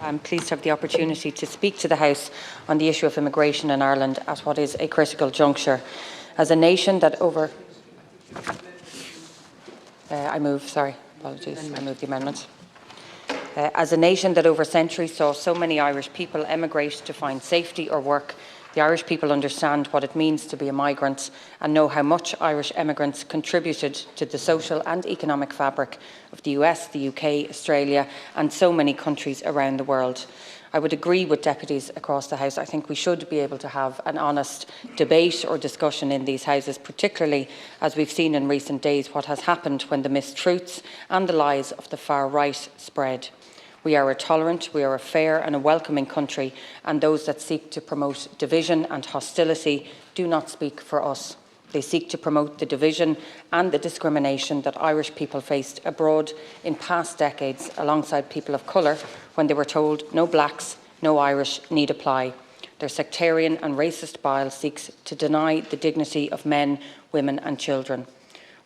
I'm pleased to have the opportunity to speak to the House on the issue of immigration in Ireland at what is a critical juncture. As a nation that I move the amendment. As a nation that over centuries saw so many Irish people emigrate to find safety or work, the Irish people understand what it means to be a migrant and know how much Irish emigrants contributed to the social and economic fabric of the US, the UK, Australia and so many countries around the world. I would agree with deputies across the House. I think we should be able to have an honest debate or discussion in these Houses, particularly as we've seen in recent days what has happened when the mistruths and the lies of the far right spread. We are a tolerant, we are a fair and a welcoming country, and those that seek to promote division and hostility do not speak for us. They seek to promote the division and the discrimination that Irish people faced abroad in past decades alongside people of colour when they were told no blacks, no Irish need apply. Their sectarian and racist bile seeks to deny the dignity of men, women and children.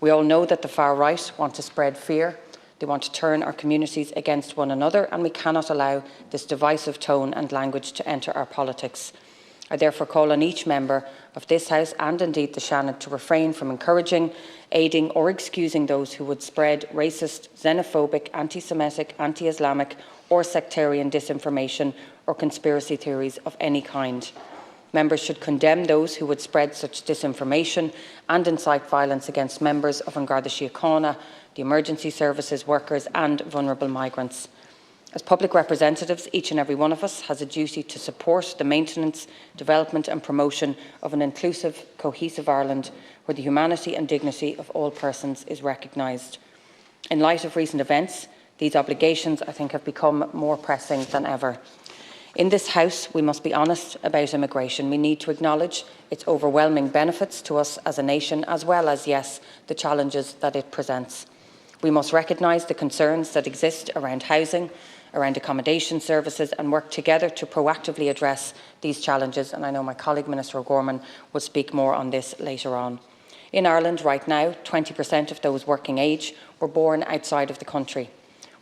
We all know that the far right want to spread fear. They want to turn our communities against one another, and we cannot allow this divisive tone and language to enter our politics. I therefore call on each member of this House and indeed the Shannon to refrain from encouraging, aiding or excusing those who would spread racist, xenophobic, anti-Semitic, anti-Islamic or sectarian disinformation or conspiracy theories of any kind. Members should condemn those who would spread such disinformation and incite violence against members of An Garda Síochána, the emergency services, workers and vulnerable migrants. As public representatives, each and every one of us has a duty to support the maintenance, development and promotion of an inclusive, cohesive Ireland where the humanity and dignity of all persons is recognised. In light of recent events, these obligations, I think, have become more pressing than ever. In this House, we must be honest about immigration. We need to acknowledge its overwhelming benefits to us as a nation, as well as, yes, the challenges that it presents. We must recognise the concerns that exist around housing, around accommodation services and work together to proactively address these challenges, and I know my colleague Minister O'Gorman will speak more on this later on. In Ireland right now, 20% of those working age were born outside of the country.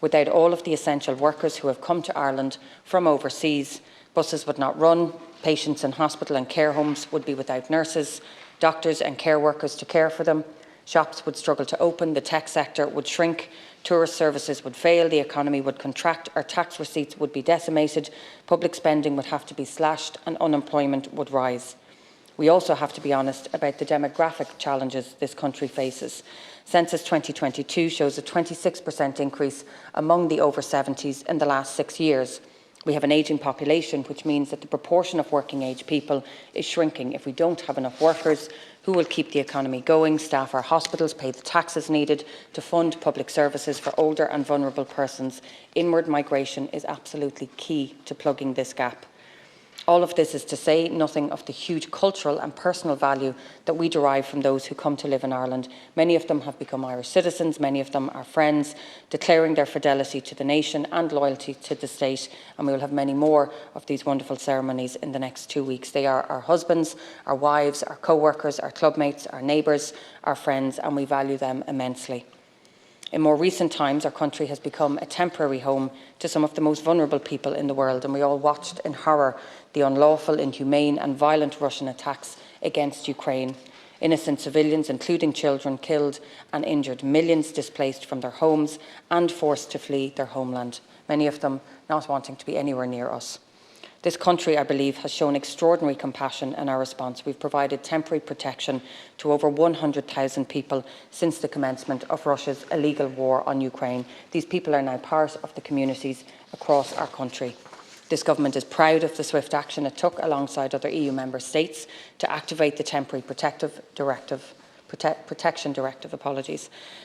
Without all of the essential workers who have come to Ireland from overseas, buses would not run, patients in hospital and care homes would be without nurses, doctors and care workers to care for them, shops would struggle to open, the tech sector would shrink, tourist services would fail, the economy would contract, our tax receipts would be decimated, public spending would have to be slashed and unemployment would rise. We also have to be honest about the demographic challenges this country faces. Census 2022 shows a 26% increase among the over 70s in the last 6 years. We have an ageing population, which means that the proportion of working age people is shrinking. If we don't have enough workers, who will keep the economy going, staff our hospitals, pay the taxes needed to fund public services for older and vulnerable persons? Inward migration is absolutely key to plugging this gap. All of this is to say nothing of the huge cultural and personal value that we derive from those who come to live in Ireland. Many of them have become Irish citizens, many of them are friends, declaring their fidelity to the nation and loyalty to the state, and we will have many more of these wonderful ceremonies in the next 2 weeks. They are our husbands, our wives, our co-workers, our clubmates, our neighbours, our friends, and we value them immensely. In more recent times, our country has become a temporary home to some of the most vulnerable people in the world, and we all watched in horror the unlawful, inhumane and violent Russian attacks against Ukraine. Innocent civilians, including children, killed and injured, millions displaced from their homes and forced to flee their homeland, many of them not wanting to be anywhere near us. This country, I believe, has shown extraordinary compassion in our response. We've provided temporary protection to over 100,000 people since the commencement of Russia's illegal war on Ukraine. These people are now part of the communities across our country. This government is proud of the swift action it took alongside other EU member states to activate the temporary protection directive.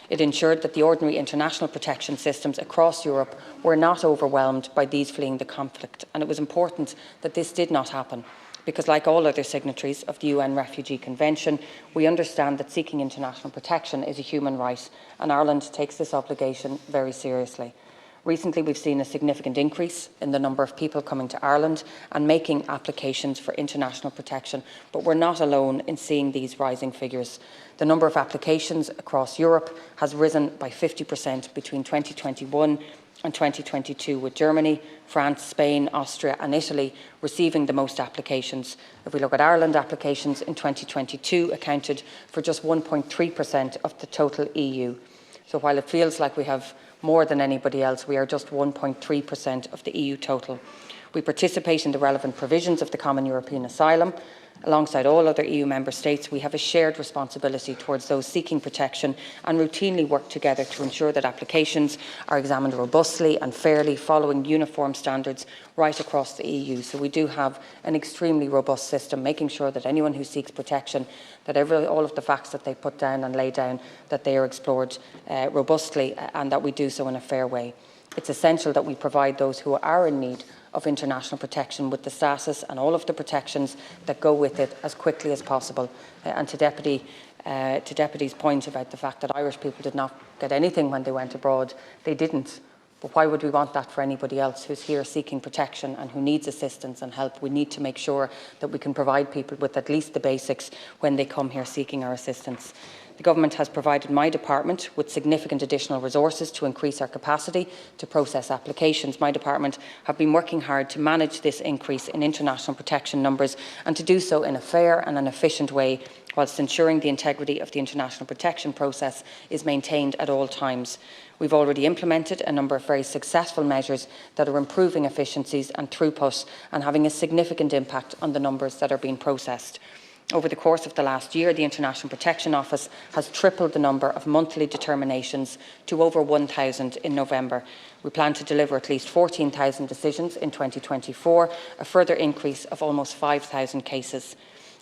It ensured that the ordinary international protection systems across Europe were not overwhelmed by these fleeing the conflict, and it was important that this did not happen because, like all other signatories of the UN Refugee Convention, we understand that seeking international protection is a human right, and Ireland takes this obligation very seriously. Recently, we've seen a significant increase in the number of people coming to Ireland and making applications for international protection, but we're not alone in seeing these rising figures. The number of applications across Europe has risen by 50% between 2021 in 2022, with Germany, France, Spain, Austria and Italy receiving the most applications. If we look at Ireland, applications in 2022 accounted for just 1.3% of the total EU. So while it feels like we have more than anybody else, we are just 1.3% of the EU total. We participate in the relevant provisions of the Common European Asylum. Alongside all other EU member states, we have a shared responsibility towards those seeking protection and routinely work together to ensure that applications are examined robustly and fairly, following uniform standards right across the EU. So we do have an extremely robust system, making sure that anyone who seeks protection, that all of the facts that they put down and lay down, that they are explored robustly and that we do so in a fair way. It's essential that we provide those who are in need of international protection with the status and all of the protections that go with it as quickly as possible. And to Deputy's point about the fact that Irish people did not get anything when they went abroad, they didn't. But why would we want that for anybody else who's here seeking protection and who needs assistance and help? We need to make sure that we can provide people with at least the basics when they come here seeking our assistance. The Government has provided my department with significant additional resources to increase our capacity to process applications. My department have been working hard to manage this increase in international protection numbers and to do so in a fair and an efficient way, whilst ensuring the integrity of the international protection process is maintained at all times. We've already implemented a number of very successful measures that are improving efficiencies and throughput and having a significant impact on the numbers that are being processed. Over the course of the last year, the International Protection Office has tripled the number of monthly determinations to over 1,000 in November. We plan to deliver at least 14,000 decisions in 2024, a further increase of almost 5,000 cases.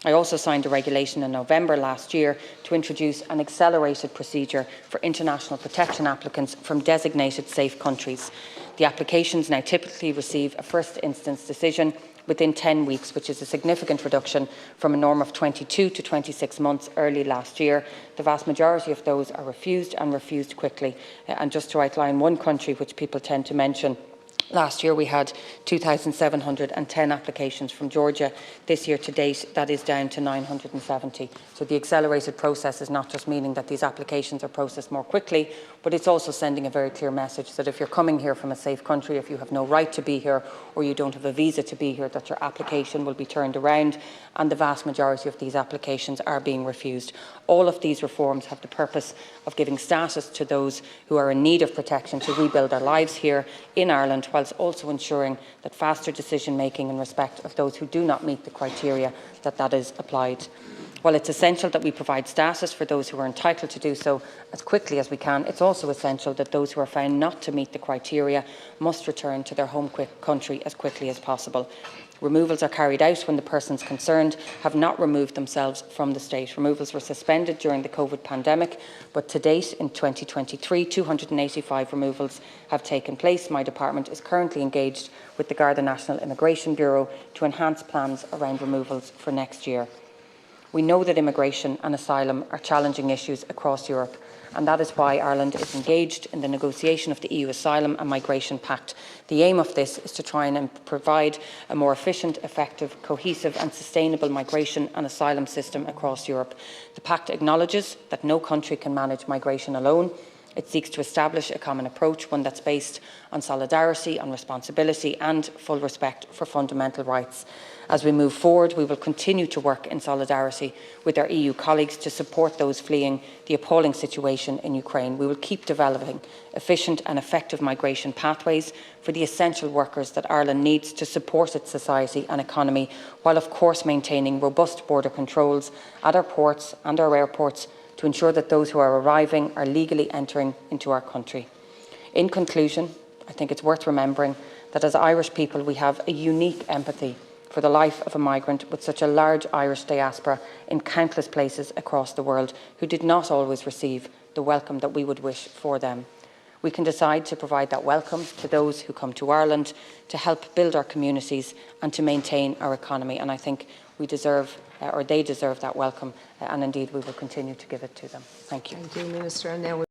I also signed a regulation in November last year to introduce an accelerated procedure for international protection applicants from designated safe countries. The applications now typically receive a first instance decision within 10 weeks, which is a significant reduction from a norm of 22 to 26 months early last year. The vast majority of those are refused and refused quickly. And just to outline one country which people tend to mention, last year we had 2,710 applications from Georgia. This year to date, that is down to 970. So the accelerated process is not just meaning that these applications are processed more quickly, but it's also sending a very clear message that if you're coming here from a safe country, if you have no right to be here or you don't have a visa to be here, that your application will be turned around, and the vast majority of these applications are being refused. All of these reforms have the purpose of giving status to those who are in need of protection to rebuild their lives here in Ireland, whilst also ensuring that faster decision making in respect of those who do not meet the criteria that is applied. While it's essential that we provide status for those who are entitled to do so as quickly as we can, it's also essential that those who are found not to meet the criteria must return to their home country as quickly as possible. Removals are carried out when the persons concerned have not removed themselves from the state. Removals were suspended during the COVID pandemic, but to date in 2023, 285 removals have taken place. My department is currently engaged with the Garda National Immigration Bureau to enhance plans around removals for next year. We know that immigration and asylum are challenging issues across Europe, and that is why Ireland is engaged in the negotiation of the EU Asylum and Migration Pact. The aim of this is to try and provide a more efficient, effective, cohesive and sustainable migration and asylum system across Europe. The Pact acknowledges that no country can manage migration alone. It seeks to establish a common approach, one that's based on solidarity, on responsibility and full respect for fundamental rights. As we move forward, we will continue to work in solidarity with our EU colleagues to support those fleeing the appalling situation in Ukraine. We will keep developing efficient and effective migration pathways for the essential workers that Ireland needs to support its society and economy, while of course maintaining robust border controls at our ports and our airports to ensure that those who are arriving are legally entering into our country. In conclusion, I think it's worth remembering that as Irish people we have a unique empathy for the life of a migrant with such a large Irish diaspora in countless places across the world who did not always receive the welcome that we would wish for them. We can decide to provide that welcome to those who come to Ireland, to help build our communities and to maintain our economy, and I think we deserve, or they deserve, that welcome, and indeed we will continue to give it to them. Thank you. Thank you, Minister. And now